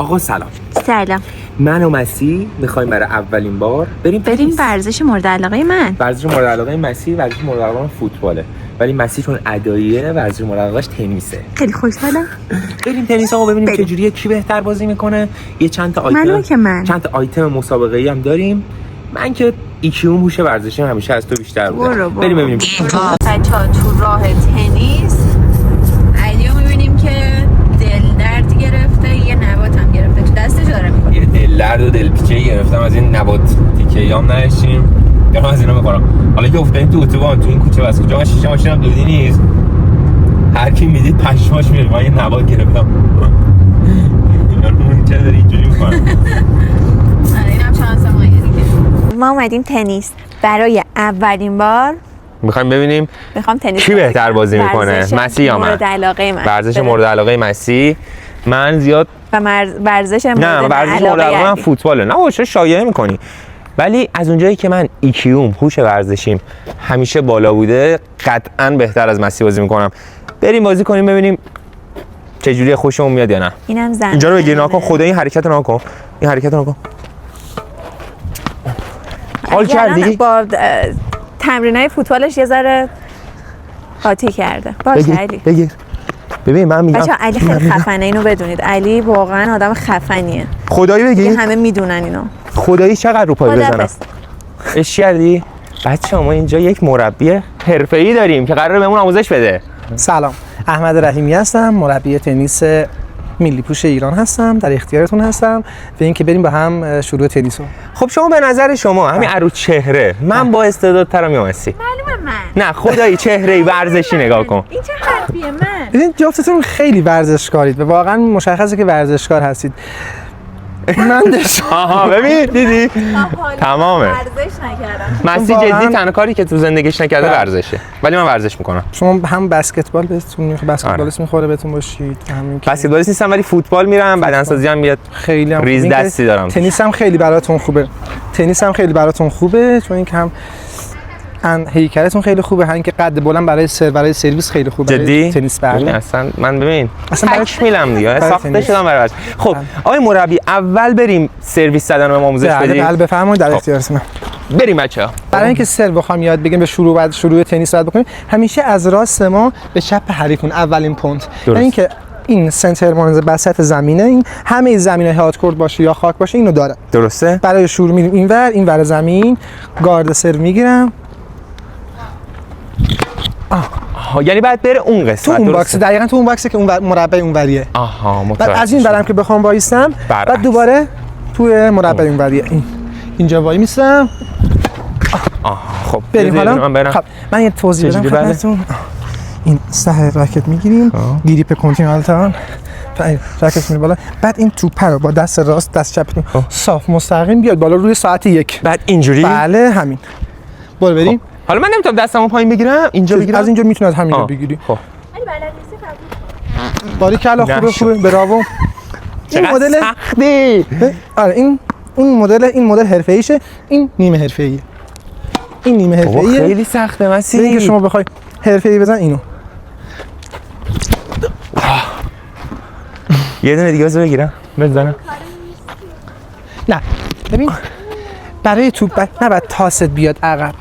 آقا سلام. سلام. من و مسی میخوایم برای اولین بار بریم ورزش مورد علاقه من. ورزش مورد علاقه مسی ورزش مورد علاقه من فوتباله، ولی مسی چون اداییه ورزش مورد علاقه‌اش تنیسه. خیلی خوشحالم. بریم تنیس آقا ببینیم چه جوریه، کی بهتر بازی میکنه. یه چند تا آیتم مسابقه‌ای هم داریم. من که ایکیوم هوش ورزشی همیشه از تو بیشتر بوده. بریم ببینیم. بچه‌ها تو راه تنیس علیو می‌بینیم که دل درد گرفته، یه نبات هم گرفته، تو دستش داره می‌کنه. یه دل درد و دل پیچه گرفتم از این نبات تیکه‌ام نشیم. یا از اینا می‌خورم. حالا که افتادیم تو اتوبان تو این کوچه واسه کجا شیشه ماشینم دودی نیست. هر کی میدید پشماش میره. من یه نبات گرفتم. اون چه داری اینجوری می‌کنه. اینم شانس ما دیگه. ما اومدیم تنیس برای اولین بار. میخوایم ببینیم تنیس کی بهتر بازی میکنه، مسی یا من. مورد علاقه من. ورزش مورد علاقه مسی. من زیاد ورزش مورد علاقه من فوتباله. نه باشه شایعه میکنی. ولی از اونجایی که من ایکیوم هوش ورزشیم همیشه بالا بوده، قطعاً بهتر از مسی بازی میکنم. بریم بازی کنیم ببینیم چه جوری خوشمون میاد یا نه. اینم زن. اینجا رو بگیر ناکن. خدا این حرکت رو ناکن. این حرکت رو ناکن. حال کردی؟ با تمرینای فوتبالش یه ذره قاطی کرده. باشه علی. بگیر. ببین من میگم بچه‌ها علی خیلی خفنه، اینو بدونید. علی واقعا آدم خفنیه. خدایی بگیر. همه میدونن اینو. خدایی چقدر رو پای بزنم. اش کردی؟ بچه‌ها ما اینجا یک مربی حرفه‌ای داریم که قراره بهمون آموزش بده. سلام، احمد رحیمی هستم، مربی تنیس ملی پوش ایران هستم، در اختیارتون هستم و اینکه بریم با هم شروع تنیسو. خب شما به نظر شما همین رو چهره من با استعدادترم یا مسی؟ معلومه من. نه خدایی چهره‌ای ورزشی نگاه کن. این چه حرفیه من؟ ببین جفتتون خیلی ورزشکارید و واقعا مشخصه که ورزشکار هستید. من آها ببین دیدی؟ تمامه. ورزش نکردم. مسی جدی تنها کاری که تو زندگیش نکرده ورزشه. ولی من ورزش میکنم. شما هم بسکتبال بهتون میخوره، بسکتبالیست میخوره بهتون باشید. همین که بسکتبالیست نیستم ولی فوتبال میرم، بدنسازی هم میاد. خیلی هم ریز دستی دارم. تنیس هم خیلی براتون خوبه. چون اینکه هم هیکلتون خیلی خوبه، همین که قد بلند برای سرویس خیلی خوبه. جدی؟ تنیس بله. اصلا من ببین تک میلم دیگه، ساخته شدم برای ورزش. خب آقای مربی اول بریم سرویس زدن رو آموزش بدید. بله بفرمایید، در اختیارتونم. بریم بچه‌ها. برای اینکه سرو بخوام یاد بگیریم به شروع تنیس یاد بکنیم، همیشه از راست ما به چپ حریفون اولین پونت. یعنی اینکه این سنتر مانز وسط زمینه، این همه زمینه هات کورت باشه یا خاک باشه اینو داره. درسته؟ برای شروع میریم اینور زمین، گارد سرو میگیرم. یعنی بعد بره اون قسمت تو اون باکس، دقیقاً تو اون باکسی که اون مربع اونوریه. آها بعد از این برم که بخوام وایسم، بعد دوباره توی مربع اونوریه. اینجا وای میستم. خب بریم حالا. خب من یه توضیح بدم خدمتتون. این سه راکت میگیریم، گریپ کنتیننتال، راکت میره بالا، بعد این توپ رو با دست راست دست چپ صاف مستقیم بیاد بالا روی ساعت 1. بعد اینجوری؟ بله همین. برو بریم. حالا من نمیتونم دستمو پایین بگیرم، اینجا بگیرم. از اینجا میتونی از همینجا بگیری. خب علی بلد نیستی قبول. باریکلا، خوبه براو. این مدل سختی. آره این مدل حرفه‌ایشه، این نیمه حرفه‌ایه. این نیمه حرفه‌ایه. خیلی سخته مسی. اینکه شما بخوای حرفه‌ای بزن اینو. یه دونه دیگه بگیرم بزنم. نه ببین برای توپ نباید تاست بیاد عقب،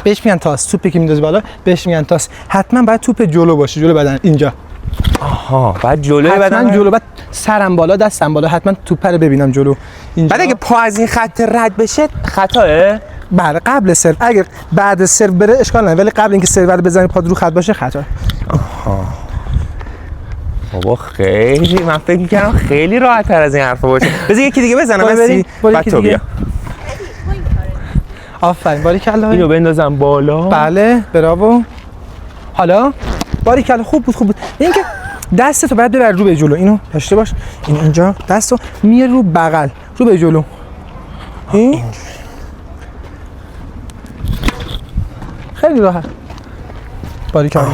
بهش میگن تاس. توپی که میندازی بالا بهش میگن تاس. حتما باید توپ جلو باشه، جلو بدن اینجا. بعد جلوی بدن جلو، بعد سرم بالا دستم بالا، حتما توپ رو ببینم جلو اینجا. بعد اگه پا از این خط رد بشه خطاه؟ بله قبل سرو. اگر بعد سرو بره اشکال نداره، ولی قبل اینکه سرو رو بزنی پا رو خط باشه خطا. بابا خیلی من فکر می‌کردم خیلی راحت‌تر از این حرفا باشه. بذار یکی دیگه بزنم مسی. بعد تو بیا. آفرین باریکلا. اینو بندازم بالا. بله براو. حالا باریکلا خوب بود. اینکه دستتو باید ببر رو به جلو، اینو داشته باش. اینجا دستو میاره رو بغل، رو به جلو. این خیلی راحت. باریکلا.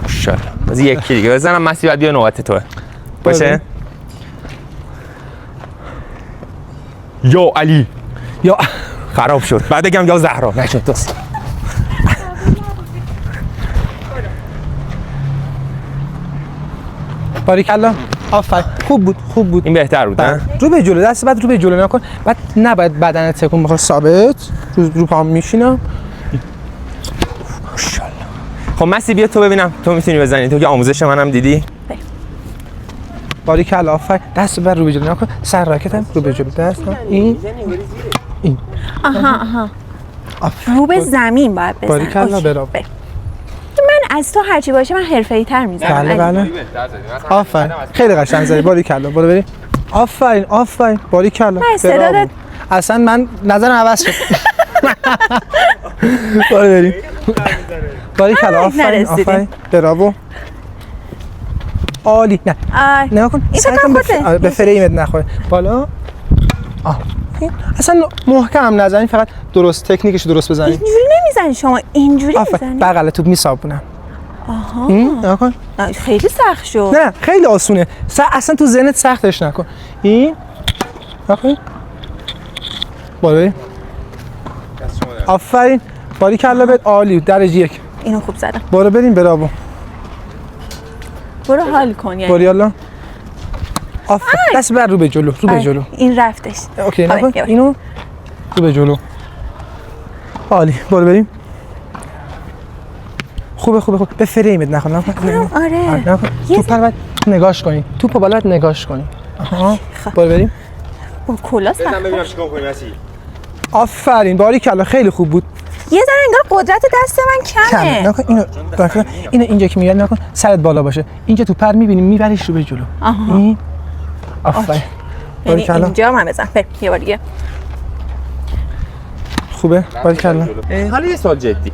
ماشاءالله. بذار یکی دیگه بزنم مسی، بعد بیا نوبت توه. باشه؟ یا علی یا خراب شد. بعد بگم یا زهرا نشد دوست. باریکلا. آفرین خوب بود این بهتر بود نه؟ رو به جلو دست بعد رو به جلو نکن بعد نباید بدنت تکون بخوره ثابت رو پام میشینم ماشاءالله. خب مسی بیا تو ببینم تو میتونی بزنی تو که آموزش منم دیدی باریکلا آفرین دست بعد رو به جلو نکن سر راکتم رو به جلو دست این آها رو به زمین باید بزن باریکلا برام من از تو هرچی باشه من حرفه‌ای تر میزنم بله آفرین خیلی قشنگ زدی باریکلا برو بریم آفرین باریکلا استعدادت اصلا من نظرم عوض شد برو بریم باریکلا آفرین براو عالی نه نگاه کن سعی کن به فریمت نخوره بالا اصلا محکم نزنی فقط درست تکنیکش درست بزنی اینجوری نمیزنی شما اینجوری میزنی بغل توپ میسابونم آها نگاه کن خیلی سخت شد نه خیلی آسونه اصلا تو ذهنت سختش نکن این نکن بالا آفرین باریکلا بهت عالی درجه 1 اینو خوب زدم برو بریم براو برو حال کن یعنی باریالا آفرین دست بر رو به جلو این رفتش اوکی نکن اینو رو به جلو عالی برو بریم خوبه به فریمت نخون آره توپ رو باید نگاش کنی توپو بالا باید نگاش کنی برو بریم با کلا سخت ببینم چیکار کنی مسی آفرین باریکلا خیلی خوب بود یه ذره انگار قدرت دست من کمه نکن اینو اینجا که میاد نکن سرت بالا باشه اینجا تو پر میبینی میبریش رو به جلو این آفرین باریکلا اینجا من بزن یه بار دیگه خوبه باریکلا حالا یه سوال جدی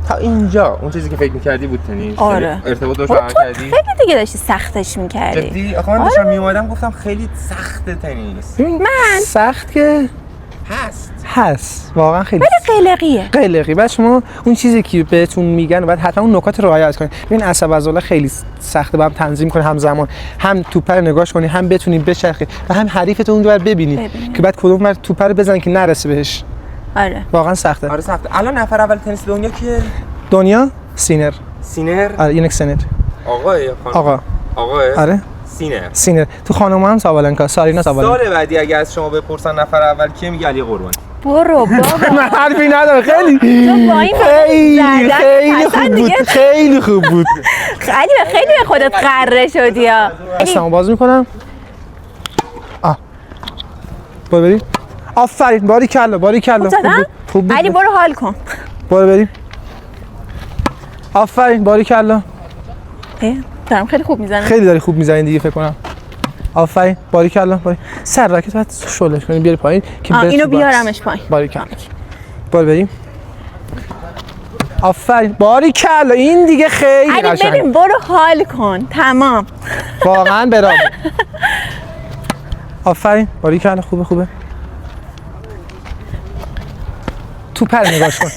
تا اینجا اون چیزی که فکر می‌کردی بود تنیس آره ارتباط برقرار کردی خیلی دیگه داشتی سختش می‌کردی جدی آخه من داشتم میومدم گفتم خیلی سخته تنیس من سخت که هست واقعا خیلی قلقی بعد شما اون چیزی که بهتون میگن بعد حتما اون نکات رو رعایت کنید ببین عصب عضله خیلی سخته بعد تنظیم کنی همزمان هم توپ رو نگاش کنی هم بتونی بچرخی و هم حریفتو اونجا رو ببینی که بعد کدوم مرد توپ رو بزنی که نرسه بهش آره واقعا سخته آره سخته الان نفر اول تنیس دنیا کیه دنیا سینر آره اینک سینر آقا آره سینر تو خانم هم سابالنکا سارینا سابالنکا سال بعدی اگه از شما بپرسن نفر اول کیه میگه علی قربانی برو بابا من حرفی ندارم خیلی خیلی خوب بود خیلی به خودت قره شدی ها دستمو باز میکنم برو بریم آفرین باریکلا خوب علی برو حال کن برو بریم آفرین باریکلا دارم خیلی خوب میزنم خیلی داری خوب میزنی دیگه فکر کنم آفرین باریکلا سر راکت باید شلش کنی بیاری پایین که اینو بیارمش پایین باریکلا برو بریم آفرین باریکلا این دیگه خیلی قشنگه علی ببین برو حال کن تمام واقعا برام آفرین باریکلا خوبه تو پر نگاش کن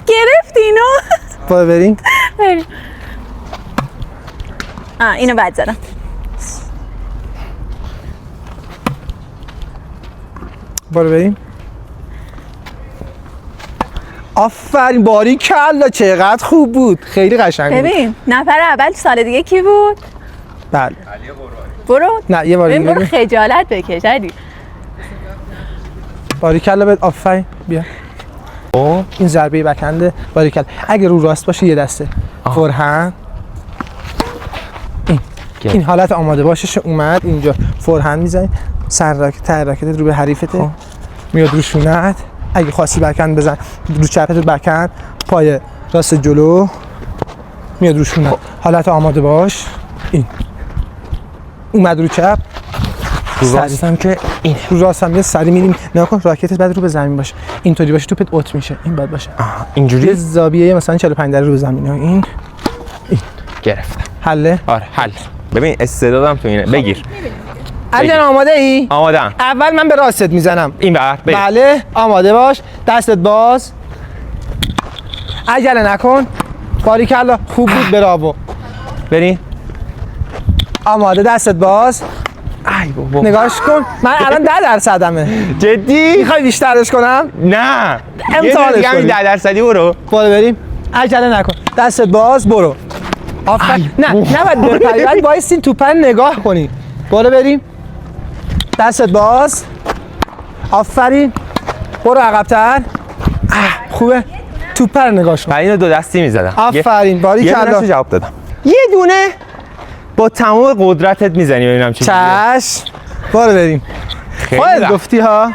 گرفت اینو برو بریم اینو بعد زدم برو بریم آفرین باریکلا چقدر خوب بود خیلی قشنگ بود ببین نفر اول سال دیگه کی بود بله علی قربانی برو نه یه بار دیگه برو خجالت بکش علی باریکلا بهت آفرین بیا این ضربه بکنده باریکلا اگه رو راست باشه یه دسته فورهند این حالت آماده باشش اومد اینجا فورهند میزنی سر راکت رو به حریفته میاد رو شونت اگه خواستی بکند بزن رو چپت بکند پای راست جلو میاد رو شونت حالت آماده باش این اومد رو چپ رو راست هم که این رو راست هم یه سری میریم نکن راکتت بعد رو به زمین باشه اینطوری باشه توپت اوت میشه این بعد باشه اینجوری یه زاویه مثلا 45 درجه رو به زمین این گرفتم حله آره حل ببین استعدادم تو اینه بگیر علی جان آماده ای؟ آماده‌ام اول من به راستت میزنم این بر بله آماده باش دستت باز عجله نکن باریکلا خوب بود براو بریم آماده دستت باز ای بابا نگاش کن من الان 10%مه جدی میخوای بیشترش کنم نه امتحانش کنیم 10% برو بریم عجله نکن دستت باز برو آفرین. نه نباید بپری، باید وایسین توپ رو نگاه کنی. بالا بریم. دستت باز. آفرین. برو عقب‌تر. خوبه. توپ رو نگاه کن. اینو دو دستی میزدم. آفرین. باری یه کلا. دونه جواب دادم. یه دونه با تمام قدرتت میزنی ببینم چی. چش. برو بریم. خیلی گفتی ها.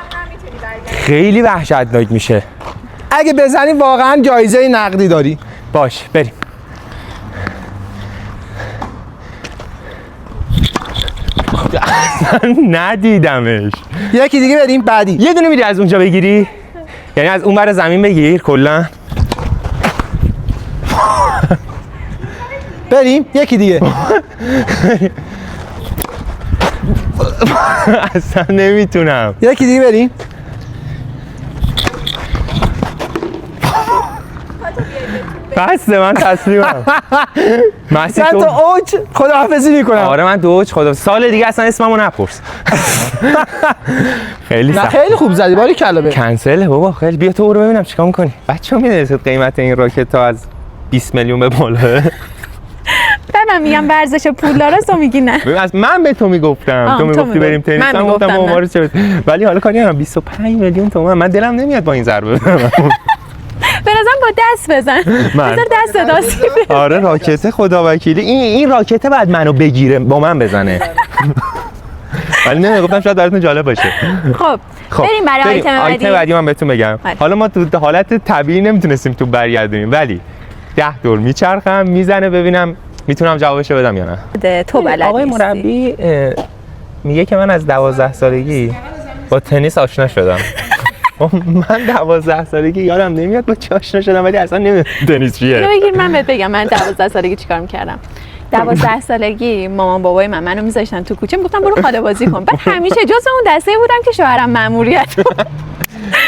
خیلی وحشتناک میشه. اگه بزنی واقعا جایزه نقدی داری. باش بریم. ندیدمش. یکی دیگه بریم بعدی. یه دونه میری از اونجا بگیری؟ یعنی از اون ور زمین بگیر کلا. بریم یکی دیگه. اصلا نمیتونم. یکی دیگه بریم. بسته من تسلیمم. مسی من تو اوج خداحافظی میکنم. آره من تو اوج خدا. سال دیگه اصلا اسممو نپرس. خیلی نه سخت. خیلی خوب زدی باری کلا به. کنسله بابا خیلی. بیا تو برو ببینم چیکار می‌کنی. بچه‌ها می‌دونید قیمت این راکت تا از 20 میلیون به بالا. من میگم ورزش پولدار تو میگی نه. ببین از من به تو میگفتم. تو میگفتی بریم تنیس. من گفتم ما چه. ولی حالا کاری ندارم 25 میلیون تومان. من دلم نمیاد با این ضربه بزنم. به نظرم با دست بزن. بذار دست داستی. آره راکت خدا وکیلی. این راکت بعد منو بگیره با من بزنه. ولی نه گفتم شاید براتون جالب باشه. خب بریم برای آیتم بعدی. من بهتون بگم. حالا ما تو حالت طبیعی نمیتونستیم تو برگردونیم ولی 10 دور میچرخم میزنه ببینم میتونم جوابشو بدم یا نه. تو بلد آقای مربی میگه که من از 12 سالگی با تنیس آشنا شدم. من 12 سالگی یادم نمیاد با چی آشنا شدم ولی اصلا نمیدونم تنیس چیه. بگیر من بهت بگم من 12 سالگی چیکار می‌کردم. 12 سالگی مامان بابای منو میذاشتن تو کوچه میگفتن برو خاله بازی کن. بعد همیشه جز اون دسته بودم که شوهرم مأموریت.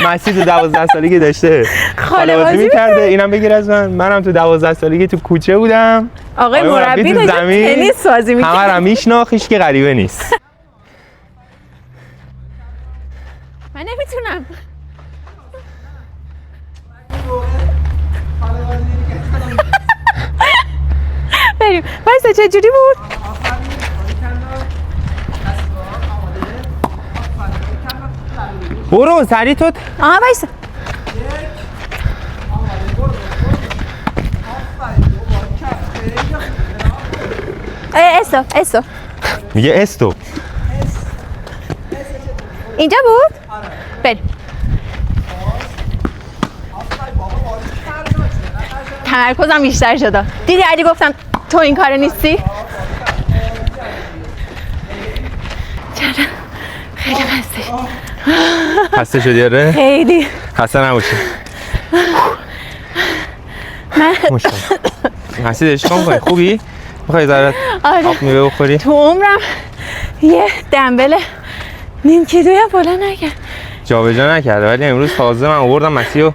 مسی تو 12 سالگی داشته خاله بازی می‌کرده. اینم بگیر از منم تو 12 سالگی تو کوچه بودم. آقای مربی تو تنیس بازی می‌کرد. همه رو میشناخت هیچ کی غریبه نیست. من نمیتونم. بریم. وایسا چه جوری بود؟ برو سریع تو. آها وایسا. استو میگه استو. اینجا بود؟ بریم. تمرکزم بیشتر شده. دیدی علی گفتم تو این کار نیستی؟ چرا؟ خیلی خسته شدی آره؟ خیلی. خسته نباشی. من مسی داری چیکار می‌کنی؟ خوبی؟ می‌خوای ذره آب میوه بخوری؟ تو عمرم یه دنبل نیم کیلویی بالا نکرد. جابجا نکرده ولی امروز تازه من آوردم مسی رو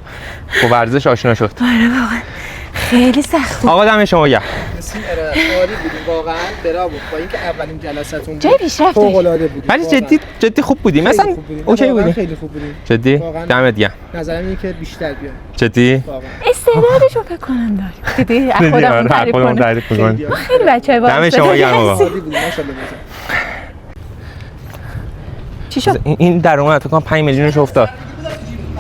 با ورزش آشنا شد. آره واقعا خیلی سخت بود. آقا دم شما گرم. عالی بودیم واقعا. برافو. با اینکه اولین جلسه‌تون بود. جای پیشرفت فوق‌العاده بود. ولی جدی خوب بودیم. مثلا اوکی بودیم. خیلی خوب بودیم. جدی دمت گرم. نظرم اینه که بیشتر بیان. جدی استعدادشو فکر کنم داریم. دیدی خودمون تعریف کنم. خیلی بچه‌ای باحال. دم شما گرم آقا. عالی بودیم ماشاءالله. چی شد؟ این در اومد فکر کنم 5 میلیونش افتاد.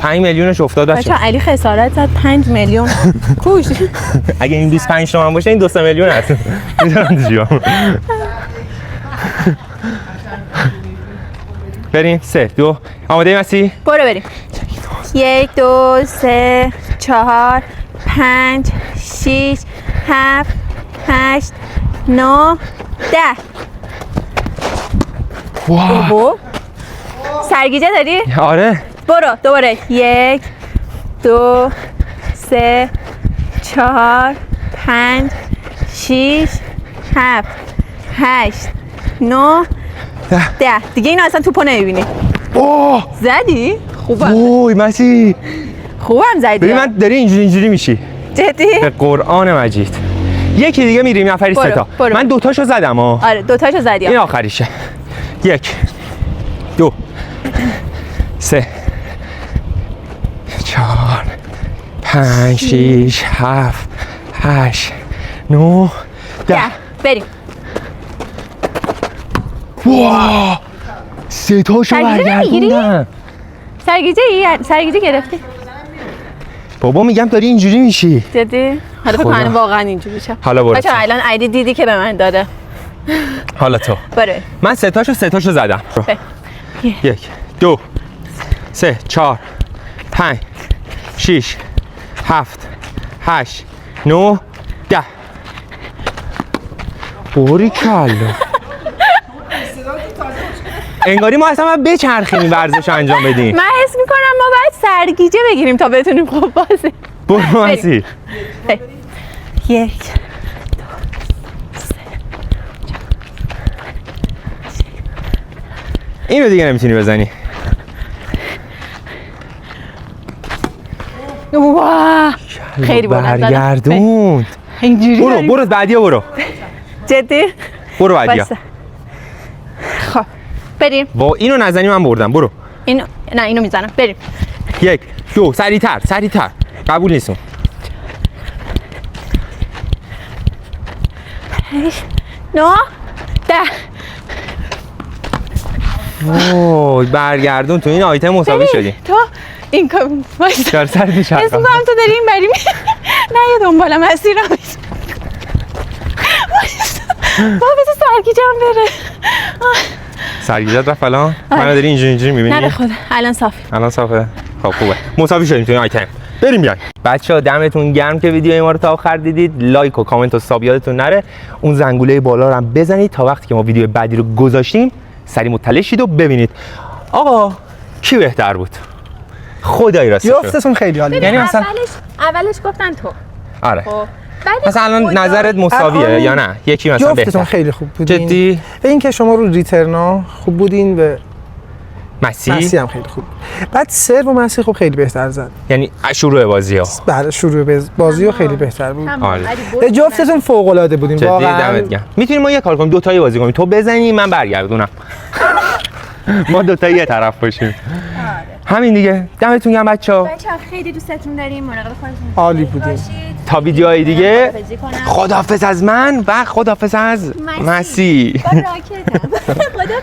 5 میلیونش افتاد بچه. علی خسارت زد 5 میلیون کوش. اگه این 25 تومن باشه این 2 میلیون هست. میذارم تو جیبم. بریم 3 2 آماده مسی؟ برو بریم. 1 2 3 4 5 6 7 8 9 10. واو. سرگیجه داری؟ آره. برو دوباره 1 2 3 4 5 6 7 8 9 10. دیگه اینو اصلا توپو نمیبینی. اوه زدی؟ خوبم. اوه مسی. خوبم زدی. ببین من داری اینجوری میشی. جدی؟ به قرآن مجید. یکی دیگه میریم نفری 3 تا. من 2 تاشو زدم ها. آره 2 تاشو زدی. این آخریشه. 1 2 3 4 5 6 7 8 9 10 بریم. واه 3 تاشو سرگیجه می‌گیری؟ برگردوندم. سرگیجه گرفتی؟ بابا میگم داری اینجوری میشی. جدی؟ حالا فکر خدا. کنم واقعا اینجوری شه. حالا برو. بچه‌ها الان ایدی دیدی که به من داده. حالا تو. برو. من 3 تاشو زدم. 1 2 3 4 5 6 7 8 9 10 بوری کلا انگاری ما اصلا باید بچرخیم این ورزش رو انجام بدیم. من حس میکنم ما باید سرگیجه بگیریم تا بتونیم خوب بازی. برو مسیر. 1 اینو دیگه نمیتونی بزنی. واه خیلی بلند زدم. برگردوند. اینجوری برو بعدیا برو. جدی؟ برو بعدیا. بسه. خب بریم. با اینو نزنی من بردم. برو. اینو میزنم. بریم. 1 2 سریعتر قبول نیستم. 9 10 اوه برگردون تو این آیتم مساوی شدی. تو این کار وایسا. چرا سر حس میکنم تو داری این بری نه یه دنبال مسیر هم با بذار سرگیجم بره. سرگیجت رفت الان؟ منو داری اینجوری میبینی؟ نه به خدا الان صافی. الان صافه. خب خوبه. مساوی شدیم تو این آیتم. بریم بیاین. بچه‌ها دمتون گرم که ویدیو ما رو تا آخر دیدید. لایک و کامنت و ساب یادتون نره. اون زنگوله بالا رو هم بزنید تا وقتی که ما ویدیو بعدی رو گذاشتیم سری مطلع شید و ببینید. آقا کی بهتر بود؟ خدای راستش. جفتتون خیلی عالی. یعنی مثلا اولش گفتن تو. آره. خب مثلا الان نظرت مساویه الان یا نه؟ یکی مثلا جفتتون بهتر. خیلی خوب بودین. جدی؟ و اینکه شما رو ریترنا خوب بودین و مسی هم خیلی خوب. بعد سرو و مسی خب خیلی بهتر زد. یعنی شروع بازی ها. بعد شروع بازی ها خیلی بهتر بود. آره. جفتتون فوق العاده بودین جدی واقعا. دمت گرم. میتونیم ما یه کار کنیم، دو تایی بازی کنیم، تو بزنی من برگردونم. ما دو تایی یه طرف باشیم. همین دیگه. دمتون گرم بچه‌ها. بچه‌ها خیلی دوستتون داریم. مراقب خودتون عالی بودین. تا ویدیوهای دیگه خداحافظ از من و خداحافظ از مسی. با راکتم. خدا